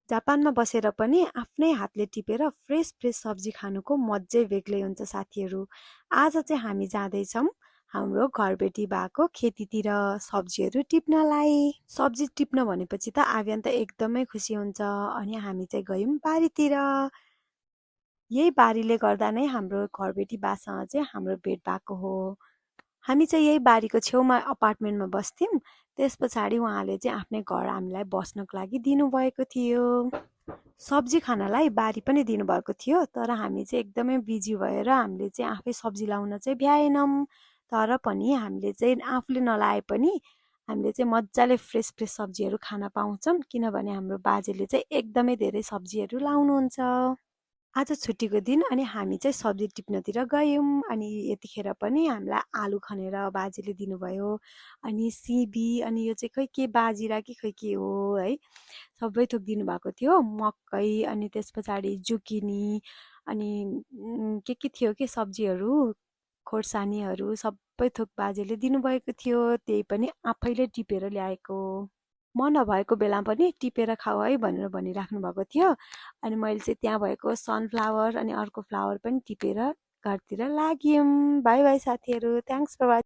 जापानमा बसेर पनि आफ्नै हातले टिपेर फ्रेस फ्रेस सब्जी खानुको मज्जै बेग्लै हुन्छ साथीहरू। आज चाहिँ हामी जाँदैछौँ हाम्रो घरबेटी भएको खेतीतिर सब्जीहरू टिप्नलाई। सब्जी टिप्न भनेपछि त आर्यन त एकदमै खुसी हुन्छ। अनि हामी चाहिँ गयौँ बारीतिर। यही बारीले गर्दा नै हाम्रो घरबेटी बासँग चाहिँ हाम्रो भेट भएको हो। हामी चाहिँ यही बारीको छेउमा अपार्टमेन्टमा बस्थ्यौँ। त्यस पछाडि उहाँले चाहिँ आफ्नै घर हामीलाई बस्नको लागि दिनुभएको थियो। सब्जी खानलाई बारी पनि दिनुभएको थियो, तर हामी चाहिँ एकदमै बिजी भएर हामीले चाहिँ आफै सब्जी लाउन चाहिँ भ्याएनौँ। तर पनि हामीले चाहिँ आफूले नलाए पनि हामीले चाहिँ मजाले फ्रेस फ्रेस सब्जीहरू खान पाउँछौँ, किनभने हाम्रो बाजेले चाहिँ एकदमै धेरै सब्जीहरू लाउनुहुन्छ। आज छुट्टीको दिन अनि हामी चाहिँ सब्जी टिप्नतिर गयौँ। अनि यतिखेर पनि हामीलाई आलु खनेर बाजेले दिनुभयो। अनि सिबी अनि यो चाहिँ खै के बाजिरा कि खै के हो है, सबै थोक दिनुभएको थियो। मकै अनि त्यस पछाडि जुकिनी अनि के थियो के सब्जीहरू, खोर्सानीहरू सबै थोक बाजेले दिनुभएको थियो। त्यही पनि आफैले टिपेर ल्याएको। म नभएको बेला पनि टिपेर खाऊ है भनेर भनिराख्नु भएको थियो। अनि मैले चाहिँ त्यहाँ भएको सनफ्लावर अनि अर्को फ्लावर पनि टिपेर घरतिर लाग्यौँ। बाई बाई साथीहरू, थ्याङ्क्स फर वाचिङ।